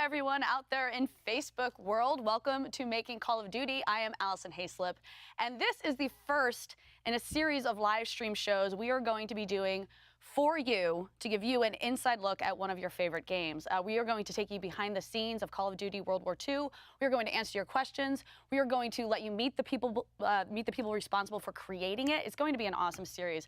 everyone out there in Facebook world. Welcome to Making Call of Duty. I am Allison Hayslip, and this is the first in a series of live stream shows we are going to be doing for you to give you an inside look at one of your favorite games. We are going to take you behind the scenes of Call of Duty World War II. We are going to answer your questions. We are going to let you meet the people responsible for creating it. It's going to be an awesome series.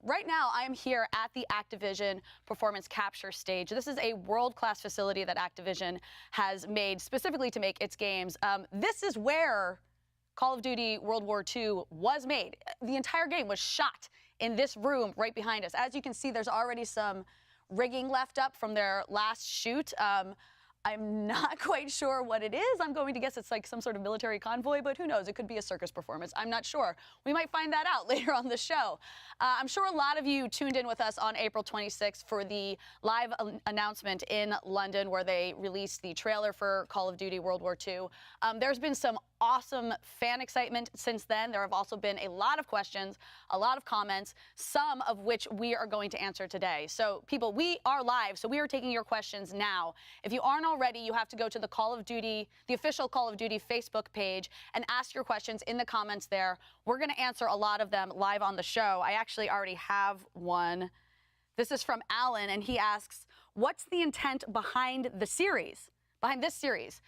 Right now, I am here at the Activision Performance Capture stage. This is a world-class facility that Activision has made specifically to make its games. This is where Call of Duty World War II was made. The entire game was shot in this room right behind us. As you can see, there's already some rigging left up from their last shoot. I'm not quite sure what it is. I'm going to guess it's like some sort of military convoy, but who knows? It could be a circus performance. I'm not sure. We might find that out later on the show. I'm sure a lot of you tuned in with us on April 26th for the live announcement in London where they released the trailer for Call of Duty World War II. There's been some awesome fan excitement since then. There have also been a lot of questions, a lot of comments, some of which we are going to answer today. So people, we are live, so we are taking your questions now. If you aren't already, you have to go to the Call of Duty, the official Call of Duty Facebook page and ask your questions in the comments there. We're going to answer a lot of them live on the show. I actually already have one. This is from Alan, and he asks, what's the intent behind the series? Behind this series?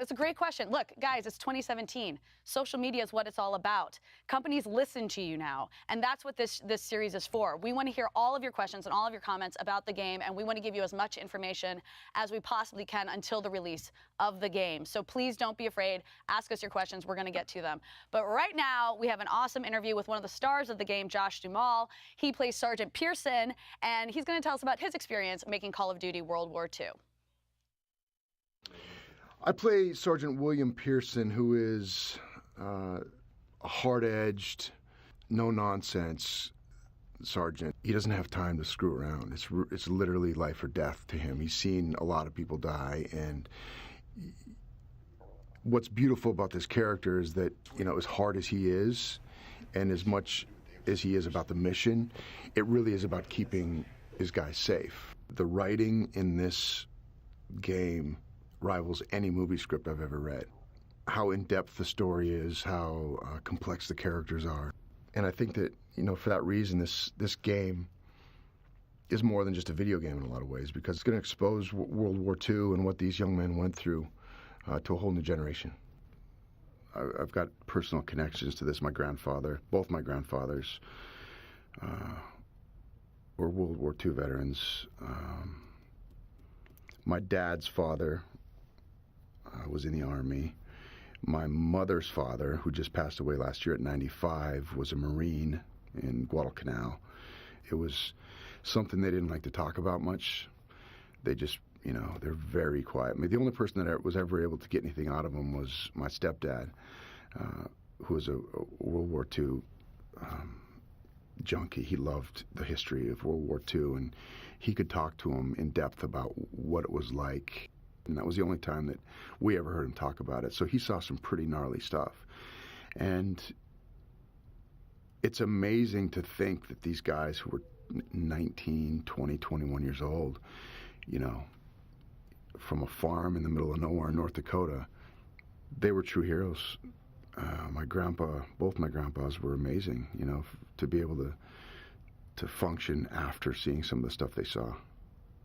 It's a great question. Look, guys, it's 2017. Social media is what it's all about. Companies listen to you now, and that's what this series is for. We want to hear all of your questions and all of your comments about the game, and we want to give you as much information as we possibly can until the release of the game. So please don't be afraid. Ask us your questions. We're going to get to them. But right now, we have an awesome interview with one of the stars of the game, Josh Duhamel. He plays Sergeant Pearson, and he's going to tell us about his experience making Call of Duty World War II. I play Sergeant William Pearson, who is a hard-edged, no-nonsense sergeant. He doesn't have time to screw around. It's literally life or death to him. He's seen a lot of people die, and what's beautiful about this character is that, you know, as hard as he is, and as much as he is about the mission, it really is about keeping his guys safe. The writing in this game rivals any movie script I've ever read. How in-depth the story is, how complex the characters are. And I think that, you know, for that reason, this game is more than just a video game in a lot of ways, because it's going to expose World War II and what these young men went through to a whole new generation. I've got personal connections to this. My grandfather, both my grandfathers, were World War II veterans. My dad's father was in the Army. My mother's father, who just passed away last year at 95, was a Marine in Guadalcanal. It was something they didn't like to talk about much. They just, you know, they're very quiet. I mean, the only person that was ever able to get anything out of them was my stepdad, who was a World War II junkie. He loved the history of World War II, and he could talk to him in depth about what it was like. And that was the only time that we ever heard him talk about it. So he saw some pretty gnarly stuff. And it's amazing to think that these guys who were 19, 20, 21 years old, you know, from a farm in the middle of nowhere in North Dakota, they were true heroes. Both my grandpas were amazing, you know, to be able to function after seeing some of the stuff they saw.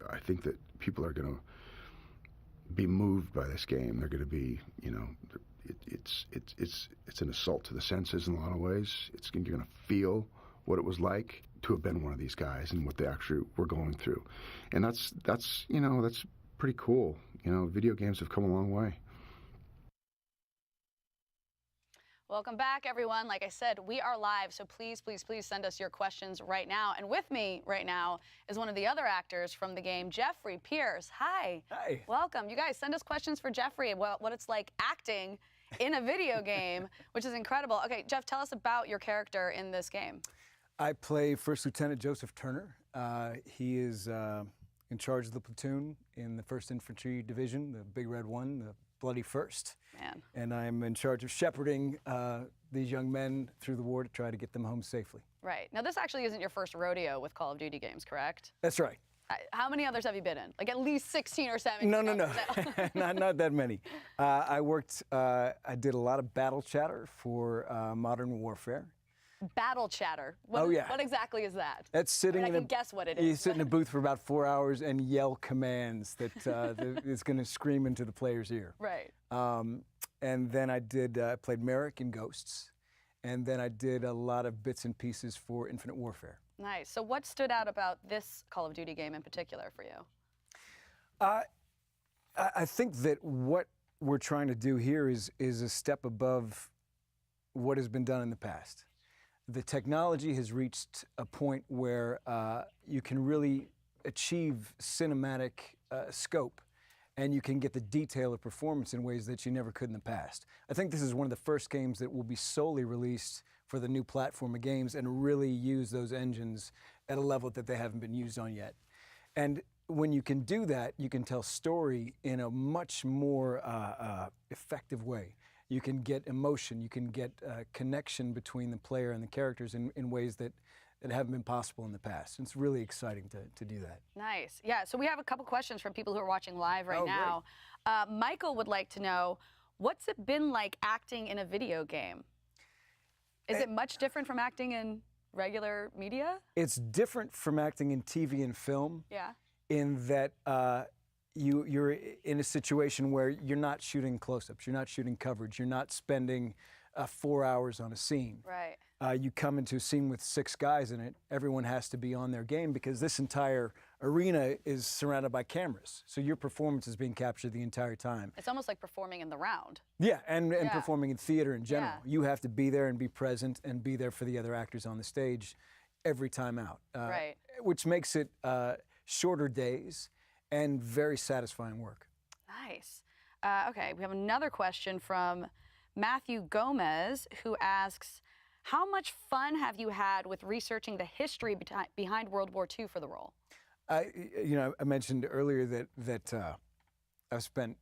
I think that people are going to be moved by this game. They're going to be, you know, it's an assault to the senses in a lot of ways. You're going to feel what it was like to have been one of these guys and what they actually were going through. And that's you know, that's pretty cool. You know, video games have come a long way. Welcome back, everyone. Like I said, we are live, so please, please, please send us your questions right now. And with me right now is one of the other actors from the game, Jeffrey Pierce. Hi. Hi. Welcome. You guys, send us questions for Jeffrey about what it's like acting in a video game, which is incredible. Okay, Jeff, tell us about your character in this game. I play First Lieutenant Joseph Turner. He is in charge of the platoon in the 1st Infantry Division, the Big Red One, the Bloody First. Man. And I'm in charge of shepherding these young men through the war to try to get them home safely. Right. Now, this actually isn't your first rodeo with Call of Duty games, correct? That's right. How many others have you been in? Like at least 16 or 17? No, others. not that many. I did a lot of battle chatter for Modern Warfare. Battle chatter. Oh, yeah. What exactly is that? That's sitting I can guess what it is. You sit in a booth for about 4 hours and yell commands that is going to scream into the player's ear. Right. And then I played Merrick in Ghosts, and then I did a lot of bits and pieces for Infinite Warfare. Nice. So what stood out about this Call of Duty game in particular for you? I think that what we're trying to do here is a step above what has been done in the past. The technology has reached a point where you can really achieve cinematic scope, and you can get the detail of performance in ways that you never could in the past. I think this is one of the first games that will be solely released for the new platform of games and really use those engines at a level that they haven't been used on yet. And when you can do that, you can tell story in a much more effective way. You can get emotion, you can get connection between the player and the characters in ways that haven't been possible in the past. It's really exciting to do that. Nice. Yeah, so we have a couple questions from people who are watching live right Oh, now. Michael would like to know, what's it been like acting in a video game? Is it much different from acting in regular media? It's different from acting in TV and film. Yeah. In that you're in a situation where you're not shooting close-ups, you're not shooting coverage, you're not spending 4 hours on a scene. Right. You come into a scene with 6 guys in it, everyone has to be on their game because this entire arena is surrounded by cameras. So your performance is being captured the entire time. It's almost like performing in the round. Yeah, and performing in theater in general. Yeah. You have to be there and be present and be there for the other actors on the stage every time out. Right. Which makes it shorter days and very satisfying work. Nice. Okay, we have another question from Matthew Gomez, who asks, how much fun have you had with researching the history behind World War II for the role? I mentioned earlier that I've spent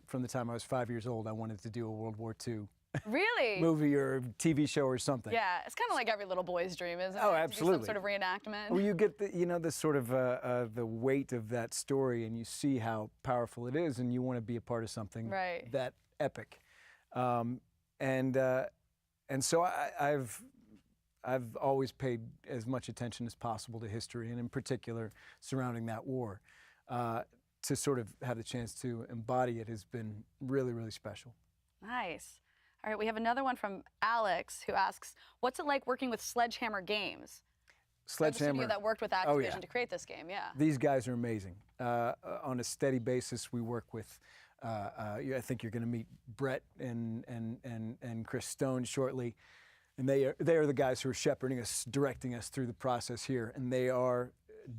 from the time I was 5 years old, I wanted to do a World War II Really? movie or TV show or something. Yeah, it's kind of like every little boy's dream, isn't it? Oh, To do absolutely. some sort of reenactment. Well, you get the sort of the weight of that story, and you see how powerful it is, and you want to be a part of something Right. that epic. And so I've always paid as much attention as possible to history, and in particular surrounding that war. To sort of have the chance to embody it has been really, really special. Nice. All right, we have another one from Alex, who asks, what's it like working with Sledgehammer Games? Sledgehammer. The studio that worked with Activision Oh, yeah. to create this game, yeah. These guys are amazing. On a steady basis, we work with. I think you're going to meet Brett and Chris Stone shortly, and they are the guys who are shepherding us, directing us through the process here. And they are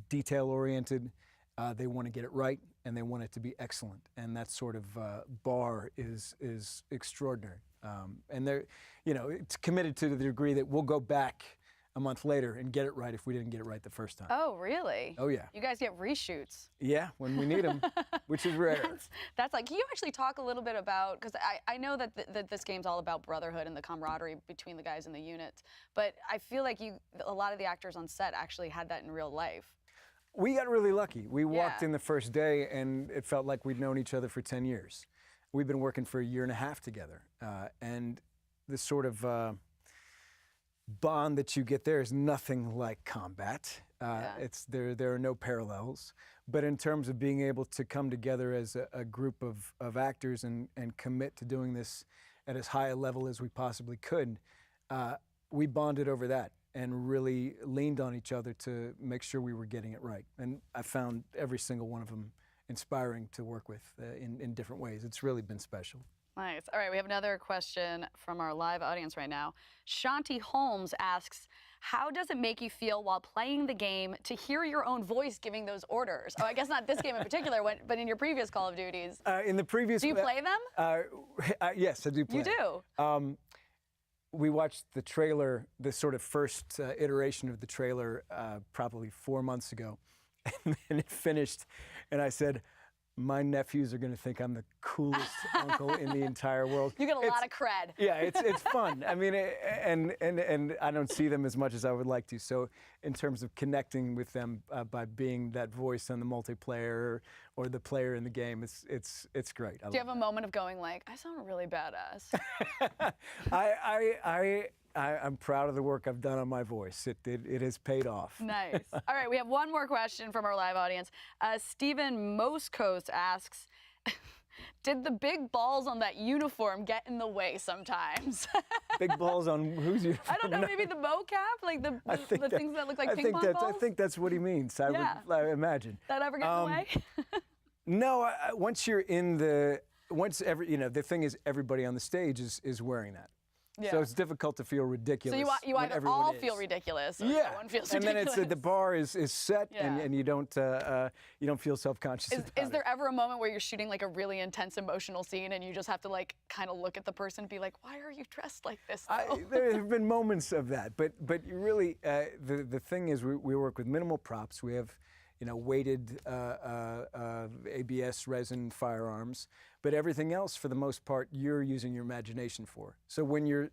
detail oriented. They want to get it right, and they want it to be excellent. And that sort of bar is extraordinary. And they're, it's committed to the degree that we'll go back a month later and get it right if we didn't get it right the first time. Oh, really? Oh, yeah. You guys get reshoots. Yeah, when we need them, which is rare. That's like, can you actually talk a little bit about, because I know that this game's all about brotherhood and the camaraderie between the guys in the units, but I feel like a lot of the actors on set actually had that in real life. We got really lucky. We walked Yeah. in the first day, and it felt like we'd known each other for 10 years. We've been working for a year and a half together, and the sort of bond that you get there is nothing like combat. Yeah. There are no parallels. But in terms of being able to come together as a group of actors and commit to doing this at as high a level as we possibly could, we bonded over that and really leaned on each other to make sure we were getting it right. And I found every single one of them inspiring to work with in different ways. It's really been special. Nice. All right, we have another question from our live audience right now. Shanti Holmes asks, how does it make you feel while playing the game to hear your own voice giving those orders? Oh, I guess not this game in particular, but in your previous Call of Duties. In the previous, Do you play them? Yes, I do play. You do? We watched the trailer, the sort of first iteration of the trailer, probably 4 months ago, and then it finished, and I said, my nephews are going to think I'm the coolest uncle in the entire world. You get a lot of cred. Yeah, it's fun. I mean, and I don't see them as much as I would like to. So in terms of connecting with them by being that voice on the multiplayer or the player in the game, it's great. Do you have a moment of going like, I sound really badass? I'm proud of the work I've done on my voice. It has paid off. Nice. All right, we have one more question from our live audience. Stephen Moskos asks, did the big balls on that uniform get in the way sometimes? Big balls on whose uniform? I don't know, maybe the mocap? Like the things that look like ping pong balls? I think that's what he means. I would imagine. That ever get in the way? No, once you're in the thing is everybody on the stage is wearing that. Yeah. So it's difficult to feel ridiculous. So you either all feel ridiculous or no one feels ridiculous. And then the bar is set and you don't feel self-conscious about Is there ever a moment where you're shooting like a really intense emotional scene and you just have to like kind of look at the person and be like, why are you dressed like this though? There have been moments of that, but you really, the thing is we work with minimal props. We have weighted ABS resin firearms, but everything else, for the most part, you're using your imagination for. So when you're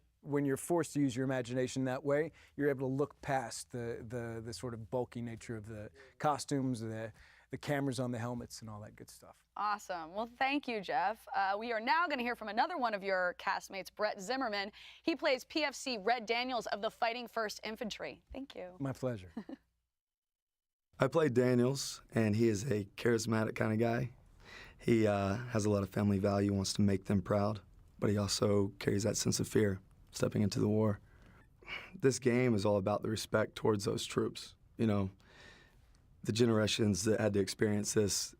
forced to use your imagination that way, you're able to look past the sort of bulky nature of the costumes, the cameras on the helmets, and all that good stuff. Awesome. Well, thank you, Jeff. We are now going to hear from another one of your castmates, Brett Zimmerman. He plays PFC Red Daniels of the Fighting First Infantry. Thank you. My pleasure. I play Daniels, and he is a charismatic kind of guy. He has a lot of family value, wants to make them proud, but he also carries that sense of fear stepping into the war. This game is all about the respect towards those troops. The generations that had to experience this,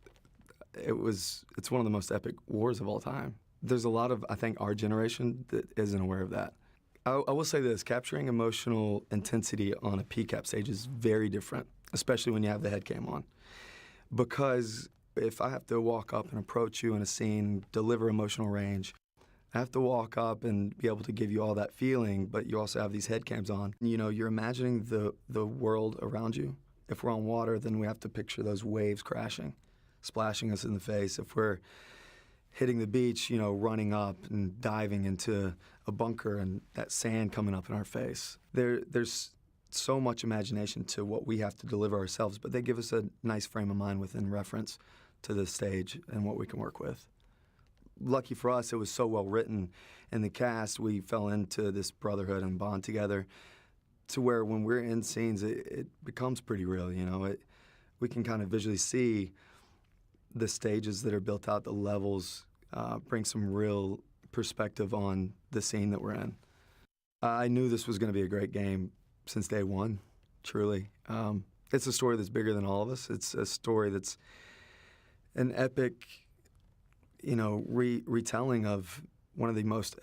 it's one of the most epic wars of all time. There's a lot of, I think, our generation that isn't aware of that. I will say this, capturing emotional intensity on a PCAP stage is very different, especially when you have the head cam on. Because if I have to walk up and approach you in a scene, deliver emotional range, I have to walk up and be able to give you all that feeling, but you also have these head cams on. You're imagining the world around you. If we're on water, then we have to picture those waves crashing, splashing us in the face. If we're hitting the beach, running up and diving into a bunker and that sand coming up in our face. There's so much imagination to what we have to deliver ourselves, but they give us a nice frame of mind within reference to the stage and what we can work with. Lucky for us, it was so well written in the cast, we fell into this brotherhood and bond together to where when we're in scenes, it becomes pretty real, we can kind of visually see the stages that are built out, the levels, bring some real perspective on the scene that we're in. I knew this was going to be a great game since day one, truly. It's a story that's bigger than all of us. It's a story that's an epic, retelling of one of the most,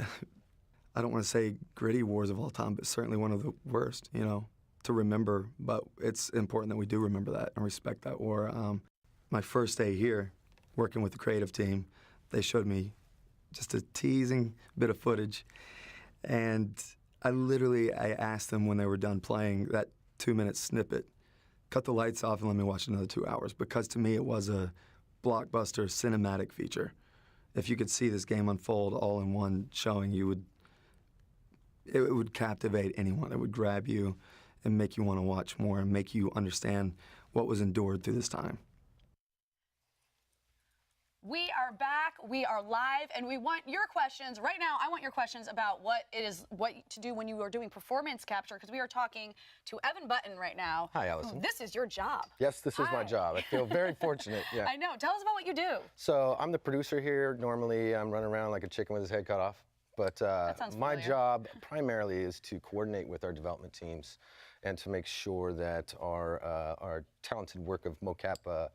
I don't want to say gritty wars of all time, but certainly one of the worst, to remember. But it's important that we do remember that and respect that war. My first day here, working with the creative team, they showed me just a teasing bit of footage. And I asked them when they were done playing that 2-minute snippet, cut the lights off and let me watch another 2 hours, because to me it was a blockbuster cinematic feature. If you could see this game unfold all in one showing, it would captivate anyone. It would grab you and make you want to watch more and make you understand what was endured through this time. We are back, we are live, and we want your questions. Right now, I want your questions about what to do when you are doing performance capture, because we are talking to Evan Button right now. Hi, Allison. This is your job. Yes, this is my job. I feel very fortunate. Yeah. I know. Tell us about what you do. So I'm the producer here. Normally, I'm running around like a chicken with his head cut off. But my job primarily is to coordinate with our development teams and to make sure that our talented work of mocap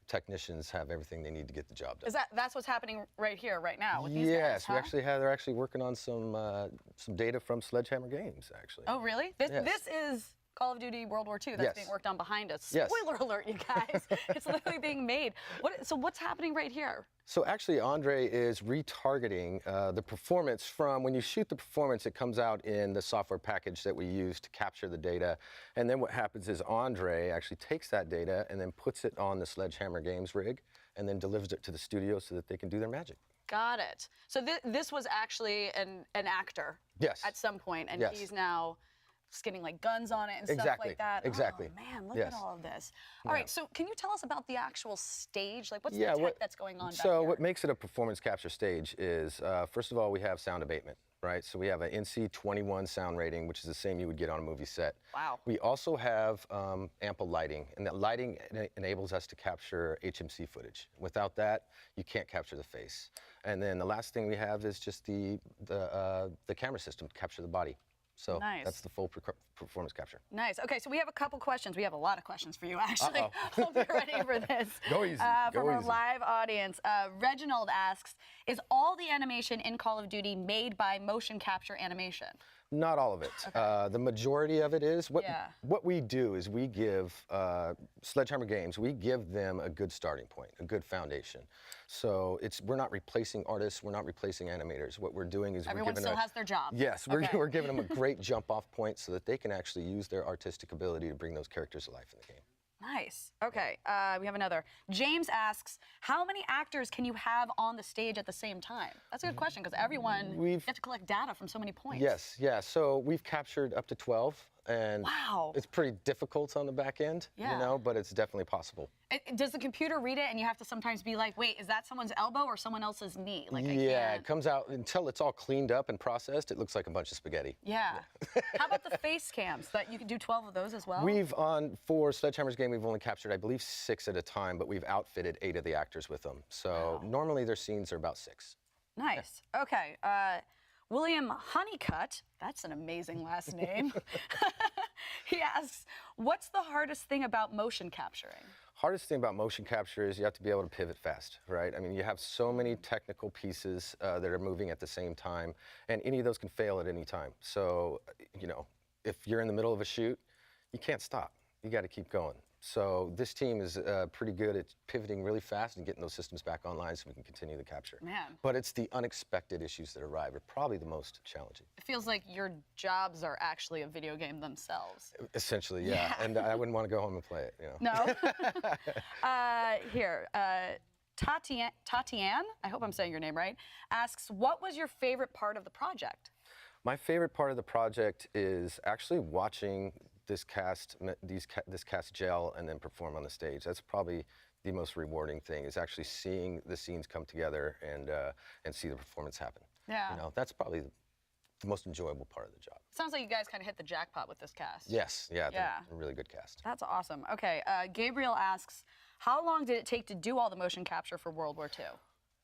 technicians have everything they need to get the job done. That's what's happening right here, right now with these guys, yes, huh? they're actually working on some data from Sledgehammer Games, actually. Oh, really? This is Call of Duty World War II that's Yes. being worked on behind us. Yes. Spoiler alert, you guys. It's literally being made. So what's happening right here? So actually, Andre is retargeting the performance from when you shoot the performance, it comes out in the software package that we use to capture the data. And then what happens is Andre actually takes that data and then puts it on the Sledgehammer Games rig and then delivers it to the studio so that they can do their magic. Got it. So this was actually an actor. Yes. At some point, and Yes. he's now getting like guns on it and stuff Exactly, like that. exactly. Oh man, look Yes. at all of this. All right, so can you tell us about the actual stage? Like, what's the Yeah, tech that's going on back So here? what makes it a performance capture stage is, first of all, we have sound abatement, right? So we have an NC21 sound rating, which is the same you would get on a movie set. Wow. We also have ample lighting, and that lighting enables us to capture HMC footage. Without that, you can't capture the face. And then the last thing we have is just the camera system to capture the body. So Nice. that's the full performance capture. Nice. Okay, so we have a couple questions. We have a lot of questions for you, actually. Hope you're ready for this. Go easy, From go our easy. live audience, Reginald asks, is all the animation in Call of Duty made by motion capture animation? Not all of it. The majority of it is. Yeah. What we do is we give Sledgehammer Games, we give them a good starting point, a good foundation. So we're not replacing artists, we're not replacing animators. What we're doing is Everyone still has their job. Yes, we're giving them a great jump-off point so that they can actually use their artistic ability to bring those characters to life in the game. Nice. Okay, we have another. James asks, how many actors can you have on the stage at the same time? That's a good question, because everyone, you have to collect data from so many points. Yes, yeah. So we've captured up to 12, and Wow. it's pretty difficult on the back end, Yeah. you know, but it's definitely possible. Does the computer read it and you have to sometimes be like, wait, is that someone's elbow or someone else's knee? Like, I Yeah, can't. it comes out until it's all cleaned up and processed. It looks like a bunch of spaghetti. Yeah. How about the face cams? That you can do 12 of those as well? For Sledgehammer's game, we've only captured, I believe, 6 at a time, but we've outfitted 8 of the actors with them. So normally their scenes are about 6. Nice. Okay. William Honeycutt, that's an amazing last name. He asks, what's the hardest thing about motion capturing? Hardest thing about motion capture is you have to be able to pivot fast, right? I mean, you have so many technical pieces that are moving at the same time, and any of those can fail at any time. So, you know, if you're in the middle of a shoot, you can't stop. You got to keep going. So this team is pretty good at pivoting really fast and getting those systems back online so we can continue the capture. Man. But it's the unexpected issues that arrive are probably the most challenging. It feels like your jobs are actually a video game themselves. Essentially, yeah. And I wouldn't want to go home and play it, you know. No? Here, Tatiane, I hope I'm saying your name right, asks, what was your favorite part of the project? My favorite part of the project is actually watching this cast gel and then perform on the stage. That's probably the most rewarding thing, is actually seeing the scenes come together and see the performance happen. Yeah. You know, that's probably the most enjoyable part of the job. Sounds like you guys kind of hit the jackpot with this cast. Yes, yeah, Yeah. they're a really good cast. That's awesome. Okay, Gabriel asks, how long did it take to do all the motion capture for World War II?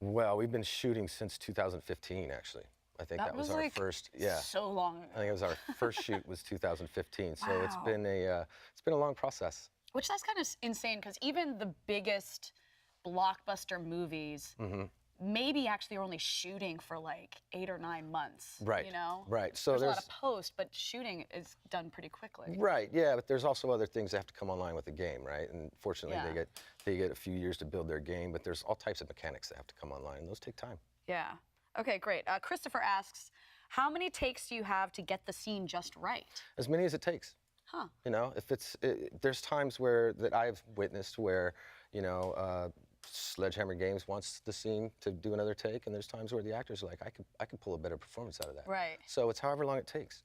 Well, we've been shooting since 2015, actually. I think that was our like first, yeah. So long ago. I think it was our first shoot was 2015. So it's Wow. been a long process. Which that's kind of insane, because even the biggest blockbuster movies maybe actually are only shooting for like 8 or 9 months. Right. You know? Right. So there's a lot of post, but shooting is done pretty quickly. Right. Yeah, but there's also other things that have to come online with the game, right? And fortunately, Yeah. they get a few years to build their game, but there's all types of mechanics that have to come online, and those take time. Yeah. Okay, great. Christopher asks, how many takes do you have to get the scene just right? As many as it takes. Huh. You know, if there's times that I've witnessed where, you know, Sledgehammer Games wants the scene to do another take, and there's times where the actors are like, I could pull a better performance out of that. Right. So it's however long it takes.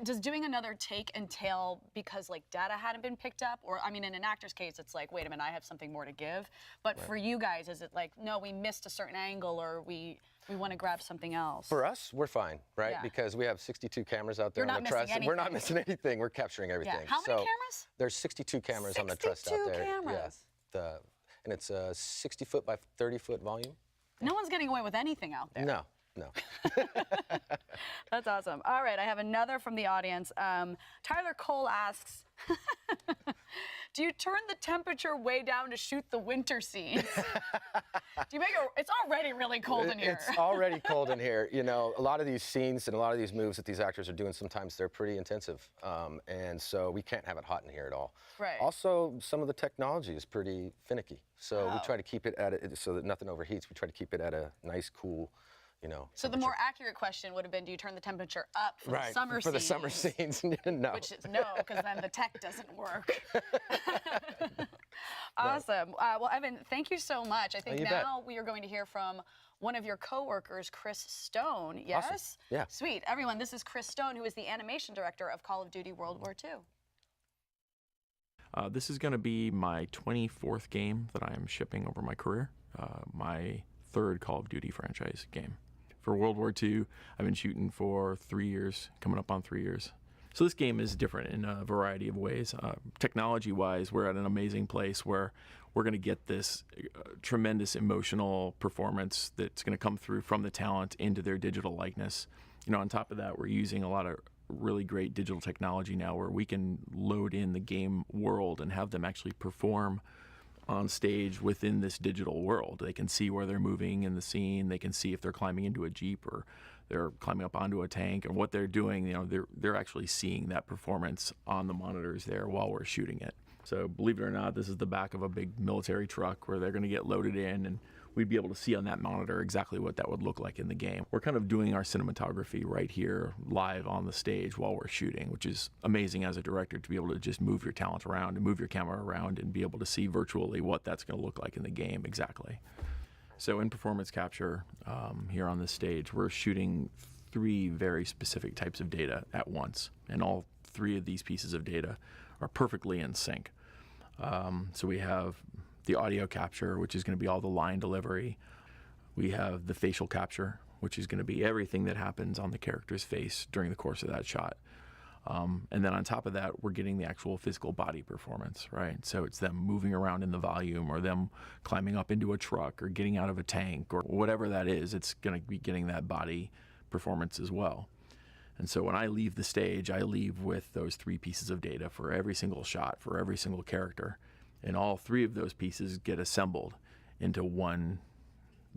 Does doing another take entail because like data hadn't been picked up? Or I mean, in an actor's case, it's like, wait a minute, I have something more to give. But for you guys, is it like, no, we missed a certain angle, or we want to grab something else? For us, we're fine, right? Yeah. Because we have 62 cameras out there You're on the not truss. missing We're not anything. missing anything. We're capturing everything. Yeah. How many cameras? There's 62 cameras on the truss out 62 there. cameras. Yeah. And it's a 60-foot by 30-foot volume. No one's getting away with anything out there. No. No. That's awesome. All right, I have another from the audience. Tyler Cole asks, do you turn the temperature way down to shoot the winter scenes? Do you make it? It's already really cold in here. It's already cold in here. You know, a lot of these scenes and a lot of these moves that these actors are doing, sometimes they're pretty intensive. And so we can't have it hot in here at all. Right. Also, some of the technology is pretty finicky. So we try to keep it at it so that nothing overheats. We try to keep it at a nice, cool, you know. So the more accurate question would have been, do you turn the temperature up for the summer scenes? For the summer scenes, no. Which is no, because then the tech doesn't work. Awesome. Well, Evan, thank you so much. I think now we are going to hear from one of your coworkers, Chris Stone. Yes? Awesome. Yeah. Sweet. Everyone, this is Chris Stone, who is the animation director of Call of Duty World War II. This is going to be my 24th game that I am shipping over my career, my third Call of Duty franchise game. For World War II, I've been shooting for 3 years, coming up on 3 years. So this game is different in a variety of ways. Technology-wise, we're at an amazing place where we're going to get this tremendous emotional performance that's going to come through from the talent into their digital likeness. You know, on top of that, we're using a lot of really great digital technology now where we can load in the game world and have them actually perform on stage within this digital world. They can see where they're moving in the scene. They can see if they're climbing into a Jeep or they're climbing up onto a tank, and what they're doing, you know, they're actually seeing that performance on the monitors there while we're shooting it. So believe it or not, this is the back of a big military truck where they're going to get loaded in, and we'd be able to see on that monitor exactly what that would look like in the game. We're kind of doing our cinematography right here live on the stage while we're shooting, which is amazing as a director to be able to just move your talent around and move your camera around and be able to see virtually what that's going to look like in the game exactly. So in performance capture here on this stage, we're shooting 3 very specific types of data at once, and all 3 of these pieces of data are perfectly in sync. So we have the audio capture, which is going to be all the line delivery. We have the facial capture, which is going to be everything that happens on the character's face during the course of that shot. And then on top of that, we're getting the actual physical body performance, right? So it's them moving around in the volume, or them climbing up into a truck, or getting out of a tank, or whatever that is. It's going to be getting that body performance as well. And so when I leave the stage, I leave with those 3 pieces of data for every single shot, for every single character. And all 3 of those pieces get assembled into one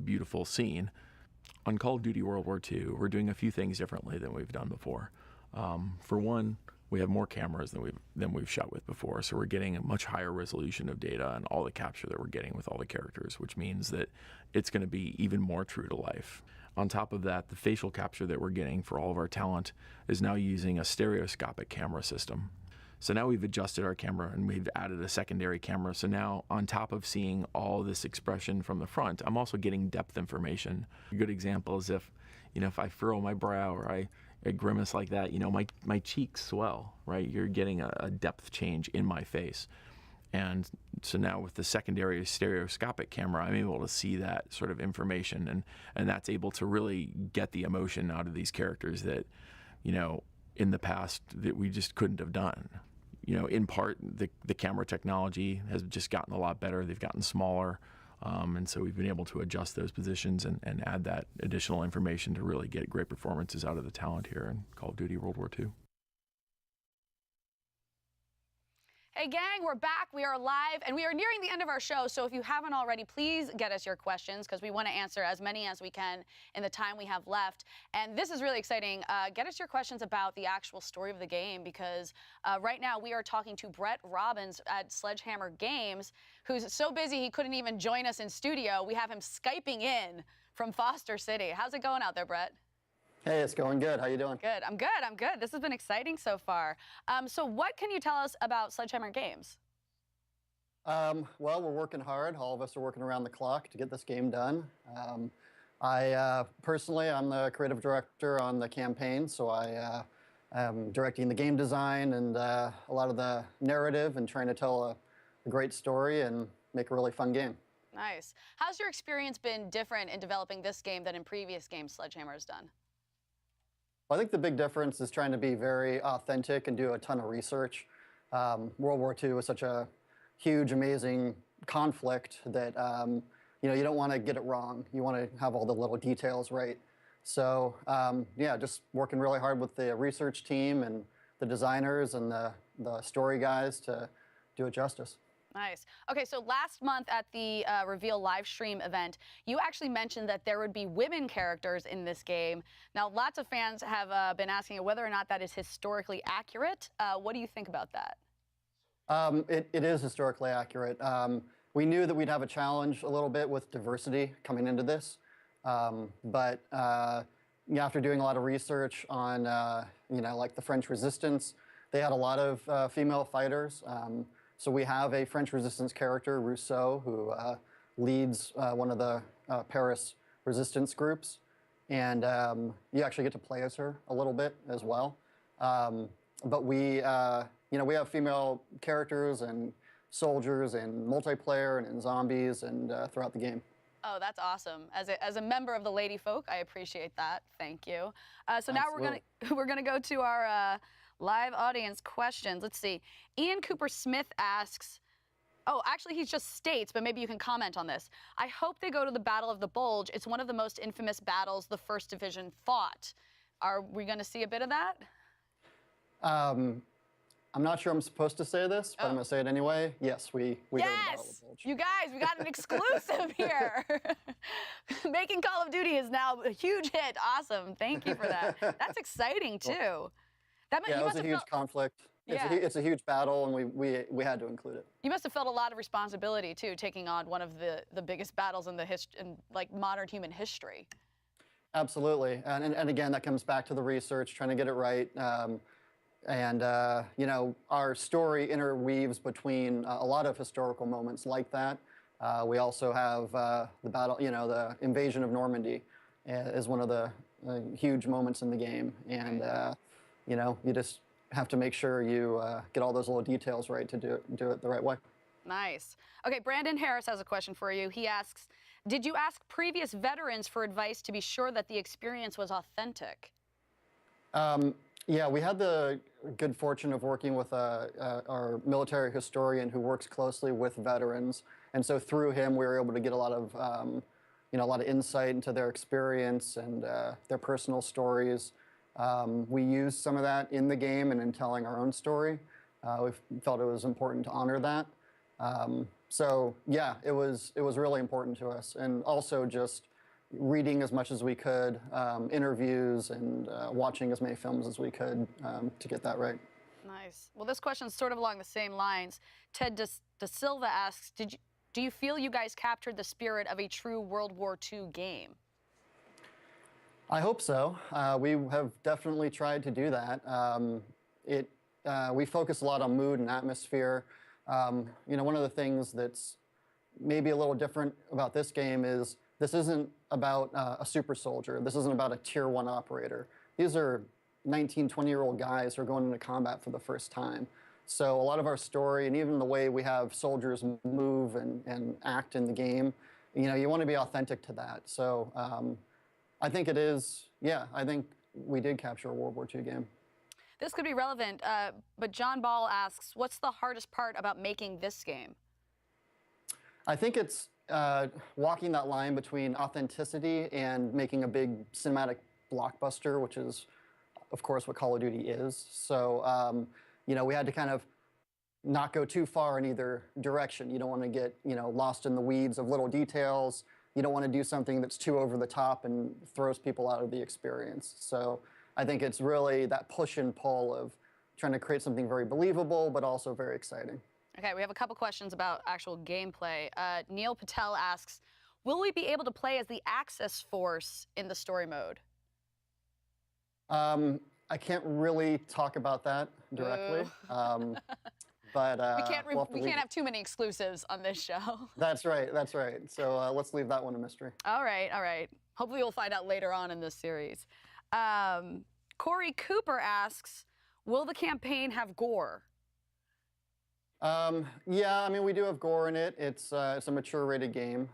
beautiful scene. On Call of Duty World War II, we're doing a few things differently than we've done before. For one, we have more cameras than we've shot with before, so we're getting a much higher resolution of data and all the capture that we're getting with all the characters, which means that it's going to be even more true to life. On top of that, the facial capture that we're getting for all of our talent is now using a stereoscopic camera system. So now we've adjusted our camera and we've added a secondary camera. So now on top of seeing all this expression from the front, I'm also getting depth information. A good example is if I furrow my brow or I grimace like that, my cheeks swell, right? You're getting a depth change in my face. And so now with the secondary stereoscopic camera, I'm able to see that sort of information, and that's able to really get the emotion out of these characters that, in the past that we just couldn't have done. In part, the camera technology has just gotten a lot better. They've gotten smaller. And so we've been able to adjust those positions and add that additional information to really get great performances out of the talent here in Call of Duty World War II. Hey gang, we're back, we are live, and we are nearing the end of our show, so if you haven't already, please get us your questions, because we want to answer as many as we can in the time we have left. And this is really exciting. Get us your questions about the actual story of the game, because right now we are talking to Brett Robbins at Sledgehammer Games, who's so busy he couldn't even join us in studio. We have him Skyping in from Foster City. How's it going out there, Brett? Hey, it's going good. How you doing? Good. I'm good. This has been exciting so far. So what can you tell us about Sledgehammer Games? Well, we're working hard. All of us are working around the clock to get this game done. Personally, I'm the creative director on the campaign, so I am directing the game design and a lot of the narrative and trying to tell a great story and make a really fun game. Nice. How's your experience been different in developing this game than in previous games Sledgehammer has done? I think the big difference is trying to be very authentic and do a ton of research. World War II was such a huge, amazing conflict that you don't want to get it wrong. You want to have all the little details right. So yeah, just working really hard with the research team and the designers and the story guys to do it justice. Nice. Okay, so last month at the Reveal live stream event, you actually mentioned that there would be women characters in this game. Now, lots of fans have been asking whether or not that is historically accurate. What do you think about that? It is historically accurate. We knew that we'd have a challenge a little bit with diversity coming into this, but after doing a lot of research on, like the French Resistance, they had a lot of female fighters. So we have a French Resistance character, Rousseau, who leads one of the Paris resistance groups, and you actually get to play as her a little bit as well. But we have female characters and soldiers and multiplayer and in zombies and throughout the game. Oh, that's awesome. As a member of the Lady Folk, I appreciate that. Thank you. So now we're gonna go to our live audience questions. Let's see. Ian Cooper Smith asks, oh, actually he just states, but maybe you can comment on this. I hope they go to the Battle of the Bulge. It's one of the most infamous battles the First Division fought. Are we going to see a bit of that? I'm not sure I'm supposed to say this, but I'm going to say it anyway. Yes, we go to the Battle of the Bulge. You guys, we got an exclusive here. Making Call of Duty is now a huge hit. Awesome. Thank you for that. That's exciting, too. Yeah, it was a huge conflict. It's a huge battle, and we had to include it. You must have felt a lot of responsibility, too, taking on one of the biggest battles in like modern human history. Absolutely. And again, that comes back to the research, trying to get it right. Our story interweaves between a lot of historical moments like that. We also have the battle, the invasion of Normandy is one of the huge moments in the game. And, you just have to make sure you get all those little details right to do it the right way. Nice. Okay, Brandon Harris has a question for you. He asks, did you ask previous veterans for advice to be sure that the experience was authentic? Yeah, we had the good fortune of working with our military historian who works closely with veterans, and so through him we were able to get a lot of insight into their experience and their personal stories. We used some of that in the game and in telling our own story. We felt it was important to honor that. So yeah, it was really important to us, and also just reading as much as we could, interviews, and watching as many films as we could to get that right. Nice. Well, this question is sort of along the same lines. Ted Da Silva asks, do you feel you guys captured the spirit of a true World War II game? I hope so. We have definitely tried to do that. We focus a lot on mood and atmosphere. One of the things that's maybe a little different about this game is this isn't about a super soldier. This isn't about a tier 1 operator. These are 19, 20-year-old guys who are going into combat for the first time. So a lot of our story, and even the way we have soldiers move and act in the game, you want to be authentic to that. So I think it is, I think we did capture a World War II game. This could be relevant, but John Ball asks, what's the hardest part about making this game? I think it's walking that line between authenticity and making a big cinematic blockbuster, which is, of course, what Call of Duty is. So, we had to kind of not go too far in either direction. You don't want to get, lost in the weeds of little details. You don't want to do something that's too over the top and throws people out of the experience. So I think it's really that push and pull of trying to create something very believable, but also very exciting. Okay, we have a couple questions about actual gameplay. Neil Patel asks, will we be able to play as the Axis Force in the story mode? I can't really talk about that directly. But we can't have too many exclusives on this show. That's right. So let's leave that one a mystery. All right. Hopefully we'll find out later on in this series. Corey Cooper asks, will the campaign have gore? Yeah, we do have gore in it. It's a mature rated game.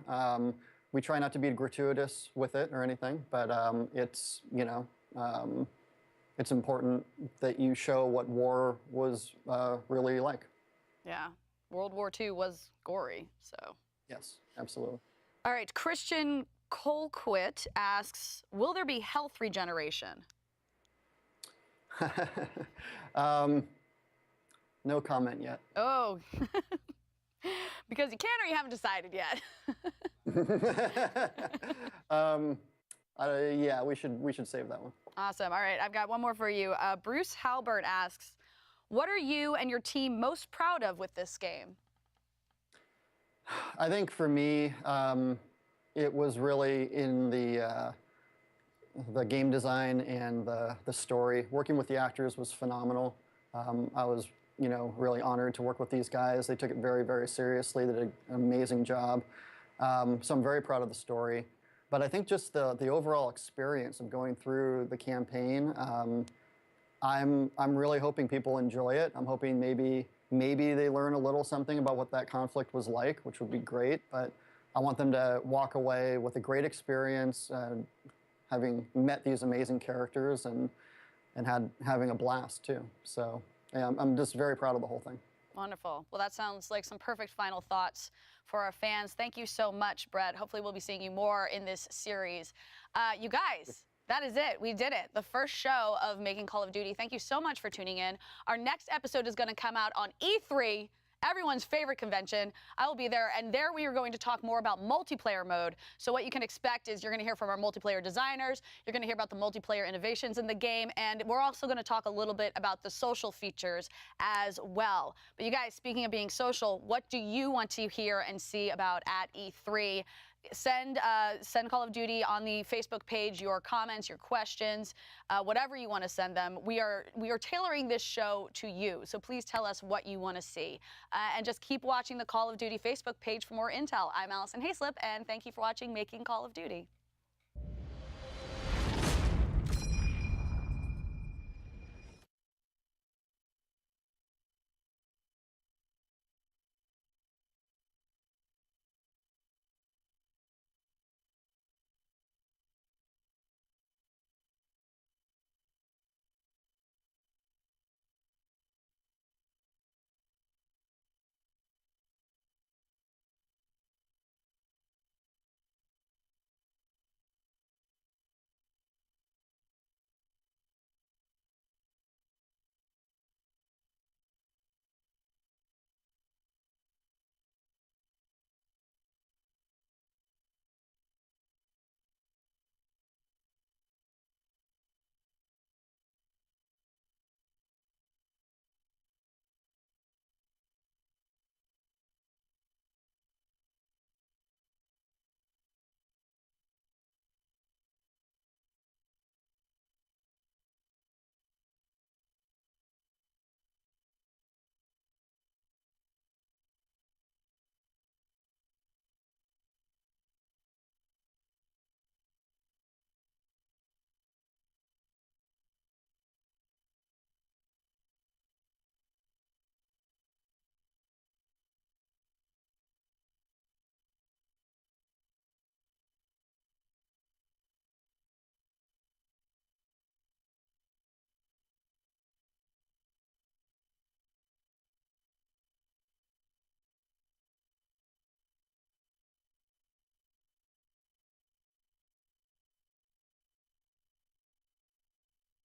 We try not to be gratuitous with it or anything, but it's important that you show what war was really like. Yeah, World War II was gory, so. Yes, absolutely. All right, Christian Colquitt asks, will there be health regeneration? No comment yet. Oh, because you can or you haven't decided yet. Yeah, we should save that one. Awesome. All right, I've got one more for you. Bruce Halbert asks, what are you and your team most proud of with this game? I think for me, it was really in the game design and the story. Working with the actors was phenomenal. I was, really honored to work with these guys. They took it very, very seriously. They did an amazing job. So I'm very proud of the story. But I think just the overall experience of going through the campaign, I'm really hoping people enjoy it. I'm hoping maybe they learn a little something about what that conflict was like, which would be great. But I want them to walk away with a great experience, having met these amazing characters and having a blast too. So yeah, I'm just very proud of the whole thing. Wonderful. Well, that sounds like some perfect final thoughts for our fans. Thank you so much, Brett. Hopefully we'll be seeing you more in this series. You guys, that is it. We did it. The first show of Making Call of Duty. Thank you so much for tuning in. Our next episode is going to come out on E3, everyone's favorite convention. I will be there, and there we are going to talk more about multiplayer mode. So what you can expect is you're going to hear from our multiplayer designers, you're going to hear about the multiplayer innovations in the game, and we're also going to talk a little bit about the social features as well. But you guys, speaking of being social, what do you want to hear and see about at E3? Send Call of Duty on the Facebook page your comments, your questions, whatever you want to send them. We are tailoring this show to you, so please tell us what you want to see. And just keep watching the Call of Duty Facebook page for more intel. I'm Allison Hayslip, and thank you for watching Making Call of Duty.